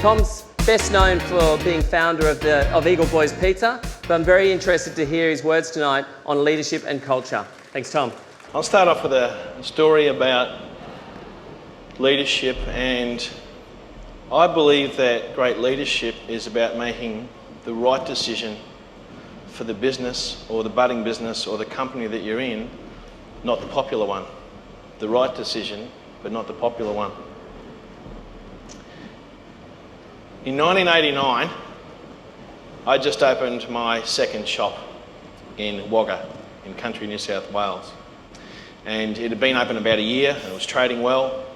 Tom's best known for being founder of Eagle Boys Pizza, but I'm very interested to hear his words tonight on leadership and culture. Thanks, Tom. I'll start off with a story about leadership, and I believe that great leadership is about making the right decision for the business or the budding business or the company that you're in, not the popular one. The right decision, but not the popular one. In 1989, I just opened my second shop in Wagga, in country New South Wales. And it had been open about a year and it was trading well.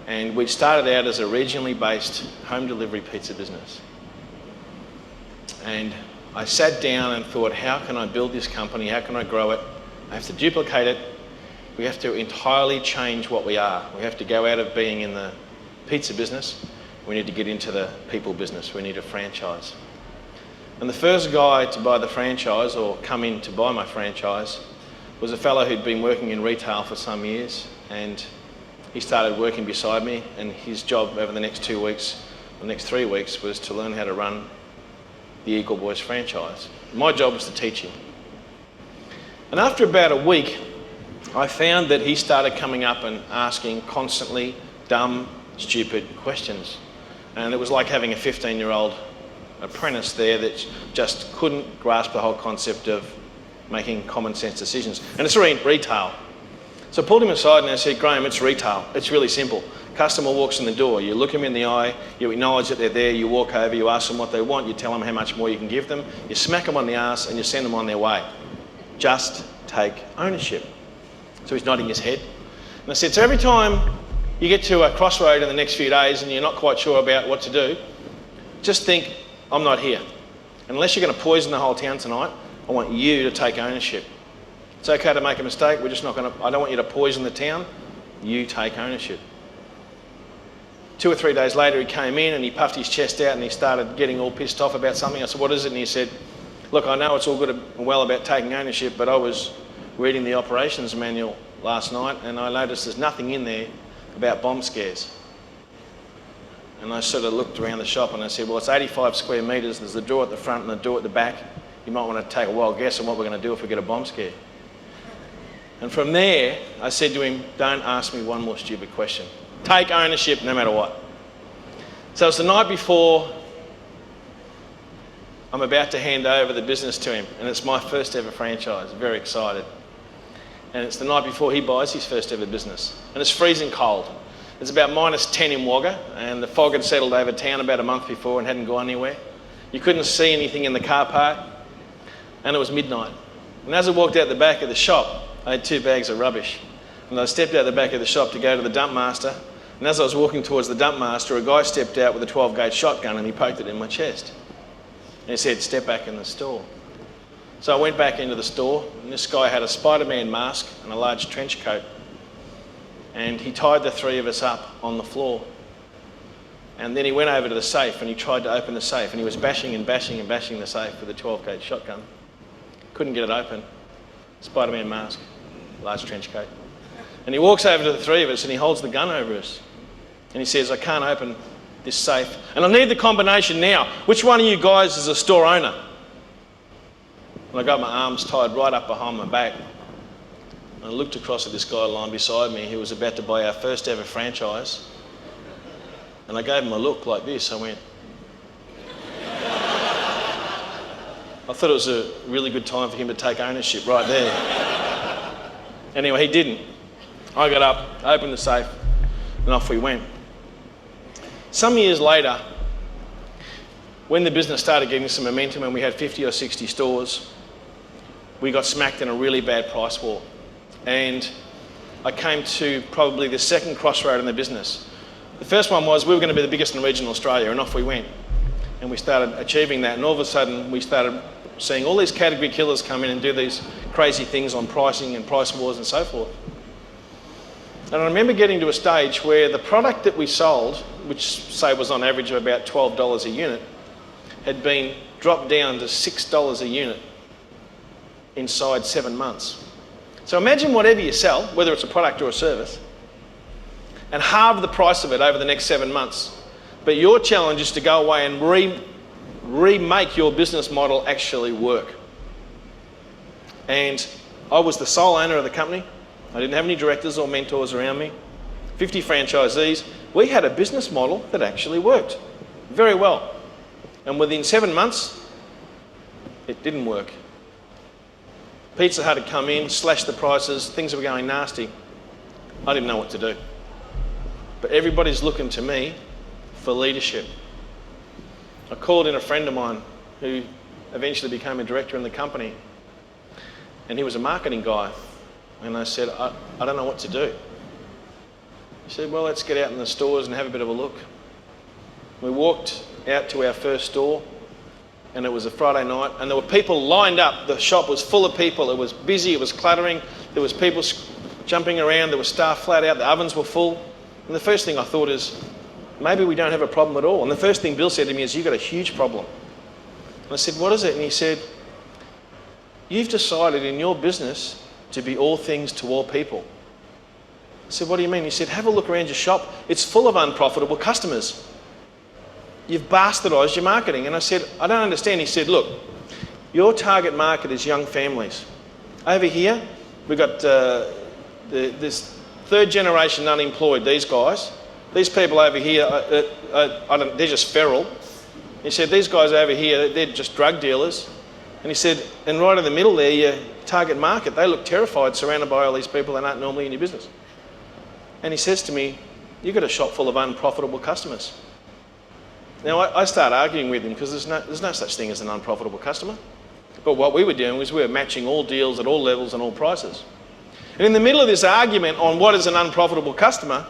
And we started out as a regionally based home delivery pizza business. And I sat down and thought, how can I build this company? How can I grow it? I have to duplicate it. We have to entirely change what we are. We have to go out of being in the pizza business. We need to get into the people business. We need a franchise. And the first guy to buy the franchise, or come in to buy my franchise, was a fellow who'd been working in retail for some years, and he started working beside me, and his job over the next 2 weeks, the next 3 weeks, was to learn how to run the Eagle Boys franchise. My job was to teach him. And after about a week, I found that he started coming up and asking constantly dumb, stupid questions. And it was like having a 15-year-old apprentice there that just couldn't grasp the whole concept of making common sense decisions. And it's retail. So I pulled him aside and I said, Graham, it's retail. It's really simple. Customer walks in the door, you look them in the eye, you acknowledge that they're there, you walk over, you ask them what they want, you tell them how much more you can give them, you smack them on the arse and you send them on their way. Just take ownership. So he's nodding his head. And I said, so every time you get to a crossroad in the next few days and you're not quite sure about what to do, just think, I'm not here. And unless you're going to poison the whole town tonight, I want you to take ownership. It's okay to make a mistake, we're just not going to, I don't want you to poison the town, you take ownership. 2 or 3 days later he came in and he puffed his chest out and he started getting all pissed off about something. I said, what is it? And he said, look, I know it's all good and well about taking ownership, but I was reading the operations manual last night and I noticed there's nothing in there about bomb scares. And I sort of looked around the shop and I said, well, it's 85 square metres, there's the door at the front and the door at the back. You might want to take a wild guess on what we're going to do if we get a bomb scare. And from there, I said to him, don't ask me one more stupid question. Take ownership no matter what. So it's the night before I'm about to hand over the business to him, and it's my first ever franchise, very excited. And it's the night before he buys his first ever business. And it's freezing cold. It's about -10 in Wagga, and the fog had settled over town about a month before and hadn't gone anywhere. You couldn't see anything in the car park, and it was midnight. And as I walked out the back of the shop, I had 2 bags of rubbish. And I stepped out the back of the shop to go to the dump master, and as I was walking towards the dump master, a guy stepped out with a 12-gauge shotgun and he poked it in my chest. And he said, step back in the store. So I went back into the store, and this guy had a Spider-Man mask and a large trench coat. And he tied the 3 of us up on the floor. And then he went over to the safe and he tried to open the safe, and he was bashing and bashing and bashing the safe with a 12-gauge shotgun. Couldn't get it open. Spider-Man mask, large trench coat. And he walks over to the 3 of us and he holds the gun over us. And he says, I can't open this safe. And I need the combination now. Which one of you guys is a store owner? And I got my arms tied right up behind my back. And I looked across at this guy lying beside me who was about to buy our first ever franchise. And I gave him a look like this. I went, I thought it was a really good time for him to take ownership right there. Anyway, he didn't. I got up, opened the safe, and off we went. Some years later, when the business started getting some momentum and we had 50 or 60 stores, we got smacked in a really bad price war. And I came to probably the second crossroad in the business. The first one was we were going to be the biggest in regional Australia, and off we went. And we started achieving that, and all of a sudden we started seeing all these category killers come in and do these crazy things on pricing and price wars and so forth. And I remember getting to a stage where the product that we sold, which say was on average of about $12 a unit, had been dropped down to $6 a unit inside 7 months. So imagine whatever you sell, whether it's a product or a service, and halve the price of it over the next 7 months. But your challenge is to go away and remake your business model actually work. And I was the sole owner of the company. I didn't have any directors or mentors around me. 50 franchisees. We had a business model that actually worked very well. And within 7 months, it didn't work. Pizza Hut had come in, slashed the prices, things were going nasty. I didn't know what to do. But everybody's looking to me for leadership. I called in a friend of mine who eventually became a director in the company, and he was a marketing guy. And I said, I don't know what to do. He said, well, let's get out in the stores and have a bit of a look. We walked out to our first store, and it was a Friday night, and there were people lined up. The shop was full of people. It was busy, it was cluttering. There was people jumping around, there was staff flat out, the ovens were full. And the first thing I thought is, maybe we don't have a problem at all. And the first thing Bill said to me is, you've got a huge problem. And I said, what is it? And he said, you've decided in your business to be all things to all people. I said, what do you mean? He said, have a look around your shop. It's full of unprofitable customers. You've bastardised your marketing. And I said, I don't understand. He said, look, your target market is young families. Over here, we've got this third generation unemployed, these guys. These people over here, they're just feral. He said, these guys over here, they're just drug dealers. And he said, and right in the middle there, your target market, they look terrified, surrounded by all these people that aren't normally in your business. And he says to me, you've got a shop full of unprofitable customers. Now, I start arguing with him because there's no such thing as an unprofitable customer. But what we were doing was we were matching all deals at all levels and all prices. And in the middle of this argument on what is an unprofitable customer,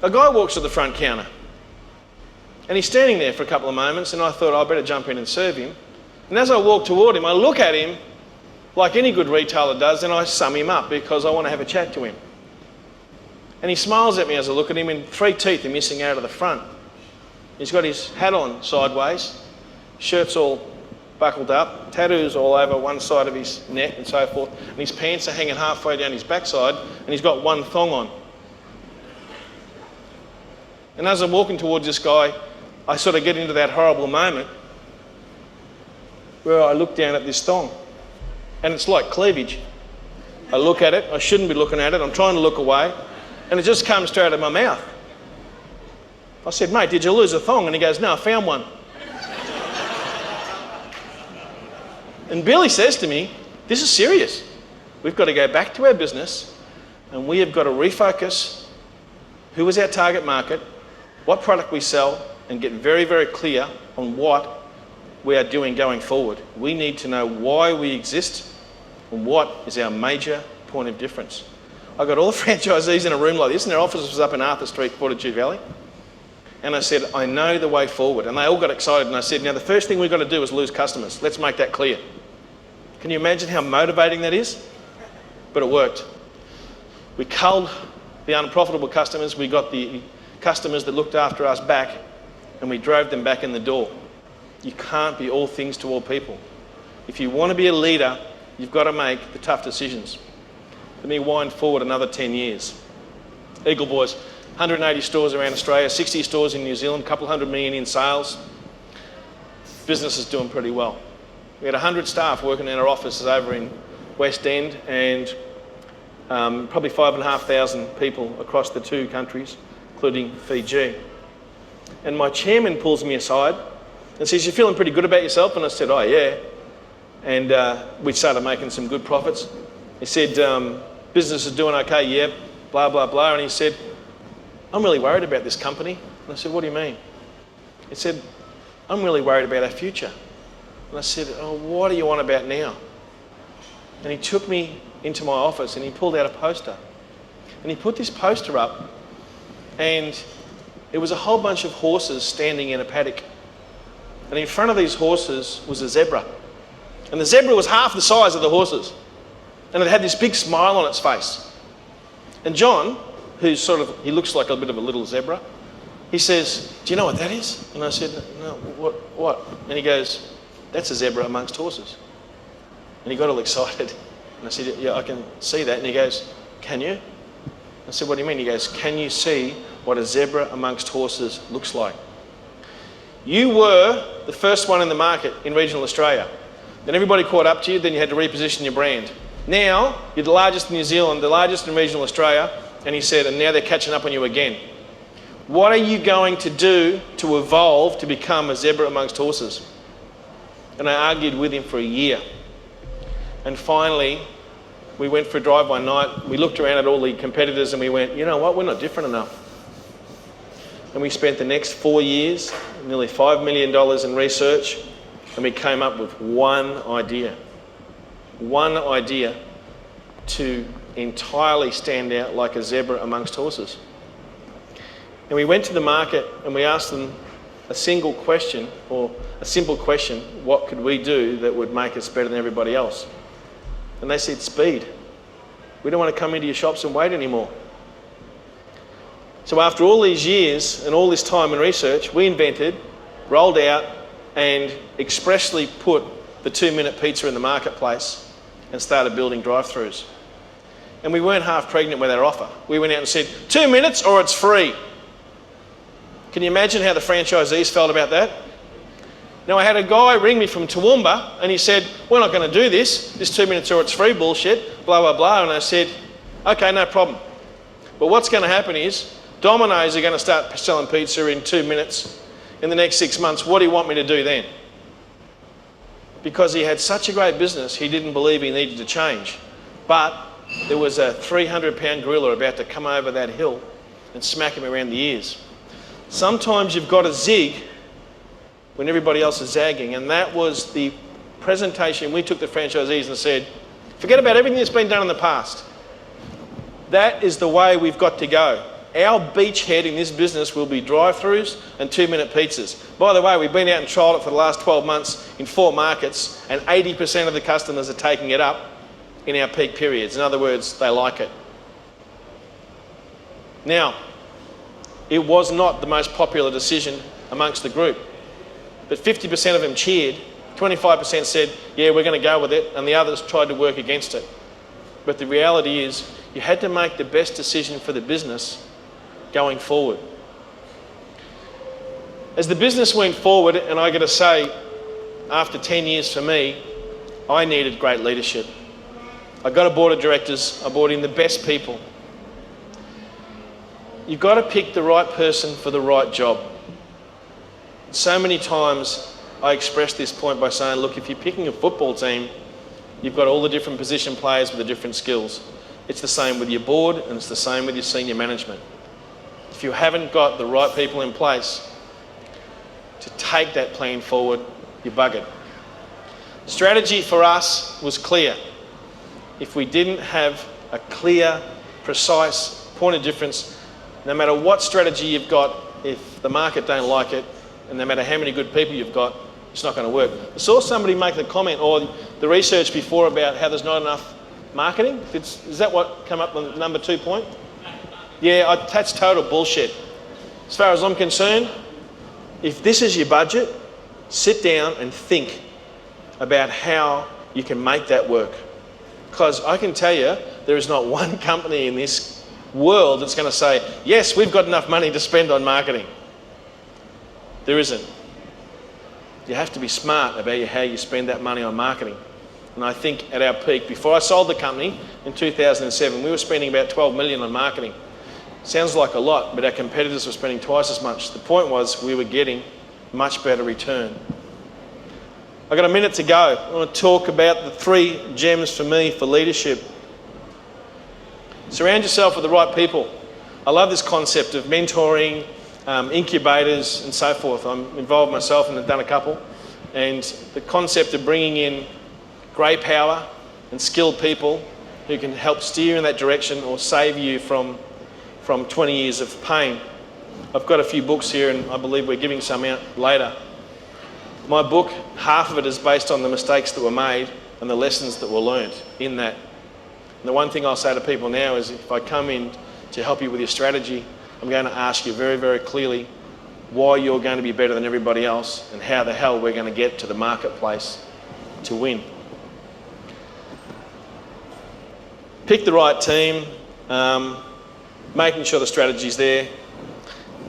a guy walks to the front counter. And he's standing there for a couple of moments, and I thought I better jump in and serve him. And as I walk toward him, I look at him like any good retailer does, and I sum him up because I want to have a chat to him. And he smiles at me as I look at him, and 3 teeth are missing out of the front. He's got his hat on sideways, shirt's all buckled up, tattoos all over one side of his neck and so forth, and his pants are hanging halfway down his backside, and he's got one thong on. And as I'm walking towards this guy, I sort of get into that horrible moment where I look down at this thong, and it's like cleavage. I look at it, I shouldn't be looking at it, I'm trying to look away, and it just comes straight out of my mouth. I said, mate, did you lose a thong? And he goes, no, I found one. And Billy says to me, this is serious. We've got to go back to our business, and we have got to refocus who is our target market, what product we sell, and get very, very clear on what we are doing going forward. We need to know why we exist and what is our major point of difference. I got all the franchisees in a room like this, and their office was up in Arthur Street, Fortitude Valley. And I said, I know the way forward. And they all got excited, and I said, now the first thing we've got to do is lose customers. Let's make that clear. Can you imagine how motivating that is? But it worked. We culled the unprofitable customers, we got the customers that looked after us back, and we drove them back in the door. You can't be all things to all people. If you want to be a leader, you've got to make the tough decisions. Let me wind forward another 10 years. Eagle Boys, 180 stores around Australia, 60 stores in New Zealand, a couple $100 million in sales. Business is doing pretty well. We had 100 staff working in our offices over in West End, and probably 5,500 people across the 2 countries, including Fiji. And my chairman pulls me aside and says, you're feeling pretty good about yourself? And I said, oh yeah. And we started making some good profits. He said, business is doing okay, yeah, blah, blah, blah. And he said, I'm really worried about this company. And I said, what do you mean? He said, I'm really worried about our future. And I said, oh, what are you on about now? And he took me into my office and he pulled out a poster. And he put this poster up, and it was a whole bunch of horses standing in a paddock. And in front of these horses was a zebra. And the zebra was half the size of the horses. And it had this big smile on its face. And John, who's he looks like a bit of a little zebra, he says, do you know what that is? And I said, no, what? And he goes, that's a zebra amongst horses. And he got all excited. And I said, yeah, I can see that. And he goes, can you? I said, what do you mean? He goes, can you see what a zebra amongst horses looks like? You were the first one in the market in regional Australia. Then everybody caught up to you, then you had to reposition your brand. Now, you're the largest in New Zealand, the largest in regional Australia, and he said, and now they're catching up on you again. What are you going to do to evolve to become a zebra amongst horses? And I argued with him for a year. And finally, we went for a drive one night, we looked around at all the competitors and we went, you know what, we're not different enough. And we spent the next 4 years, nearly $5 million in research, and we came up with one idea to entirely stand out like a zebra amongst horses. And we went to the market and we asked them a single question, or a simple question, what could we do that would make us better than everybody else? And they said, speed. We don't want to come into your shops and wait anymore. So after all these years and all this time and research, we invented, rolled out, and expressly put the 2-minute pizza in the marketplace and started building drive-thrus. And we weren't half pregnant with our offer. We went out and said, 2 minutes or it's free. Can you imagine how the franchisees felt about that? Now, I had a guy ring me from Toowoomba and he said, we're not going to do this 2 minutes or it's free bullshit, blah, blah, blah. And I said, okay, no problem. But what's going to happen is Domino's are going to start selling pizza in 2 minutes in the next 6 months. What do you want me to do then? Because he had such a great business, he didn't believe he needed to change. But there was a 300-pound gorilla about to come over that hill and smack him around the ears. Sometimes you've got to zig when everybody else is zagging, and that was the presentation we took the franchisees and said, forget about everything that's been done in the past. That is the way we've got to go. Our beachhead in this business will be drive-thrus and 2-minute pizzas. By the way, we've been out and trialled it for the last 12 months in 4 markets, and 80% of the customers are taking it up in our peak periods. In other words, they like it. Now, it was not the most popular decision amongst the group, but 50% of them cheered, 25% said, yeah, we're going to go with it, and the others tried to work against it. But the reality is, you had to make the best decision for the business going forward. As the business went forward, and I got to say, after 10 years for me, I needed great leadership. I got a board of directors, I brought in the best people. You've got to pick the right person for the right job. So many times I express this point by saying, look, if you're picking a football team, you've got all the different position players with the different skills. It's the same with your board and it's the same with your senior management. If you haven't got the right people in place to take that plan forward, you're buggered. Strategy for us was clear. If we didn't have a clear, precise point of difference, no matter what strategy you've got, if the market don't like it, and no matter how many good people you've got, it's not going to work. I saw somebody make the comment, or the research before, about how there's not enough marketing. Is that what came up on number 2 point? Yeah, that's total bullshit. As far as I'm concerned, if this is your budget, sit down and think about how you can make that work. Because I can tell you, there is not one company in this world that's going to say, yes, we've got enough money to spend on marketing. There isn't. You have to be smart about how you spend that money on marketing. And I think at our peak, before I sold the company in 2007, we were spending about 12 million on marketing. Sounds like a lot, but our competitors were spending twice as much. The point was we were getting much better return. I've got a minute to go. I want to talk about the 3 gems for me for leadership. Surround yourself with the right people. I love this concept of mentoring, incubators and so forth. I'm involved myself and I've done a couple. And the concept of bringing in grey power and skilled people who can help steer in that direction or save you from 20 years of pain. I've got a few books here and I believe we're giving some out later. My book, half of it is based on the mistakes that were made and the lessons that were learned in that. And the one thing I'll say to people now is if I come in to help you with your strategy, I'm going to ask you very, very clearly why you're going to be better than everybody else and how the hell we're going to get to the marketplace to win. Pick the right team. making sure the strategy's there.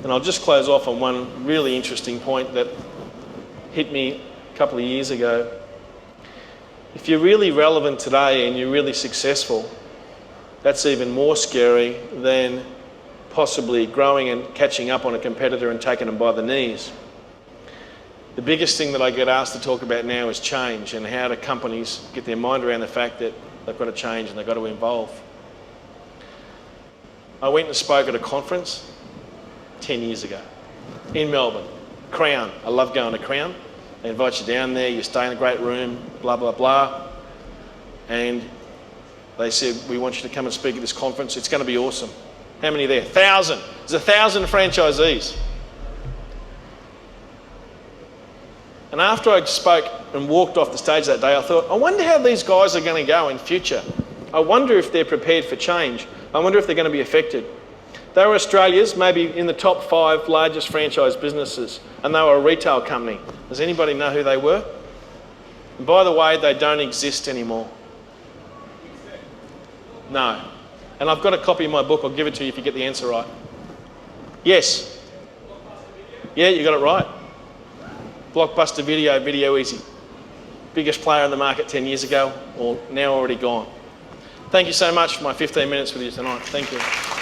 And I'll just close off on one really interesting point that hit me a couple of years ago. If you're really relevant today and you're really successful, that's even more scary than possibly growing and catching up on a competitor and taking them by the knees. The biggest thing that I get asked to talk about now is change, and how do companies get their mind around the fact that they've got to change and they've got to evolve. I went and spoke at a conference 10 years ago in Melbourne, Crown. I love going to Crown. They invite you down there, you stay in a great room, blah, blah, blah. And they said, we want you to come and speak at this conference. It's going to be awesome. How many are there? 1,000. There's 1,000 franchisees. And after I spoke and walked off the stage that day, I thought, I wonder how these guys are going to go in future. I wonder if they're prepared for change. I wonder if they're going to be affected. They were Australia's, maybe in the top 5 largest franchise businesses, and they were a retail company. Does anybody know who they were? And by the way, they don't exist anymore. No. And I've got a copy of my book. I'll give it to you if you get the answer right. Yes. Yeah, you got it right. Blockbuster Video, Video Easy. Biggest player in the market 10 years ago, or now already gone. Thank you so much for my 15 minutes with you tonight. Thank you.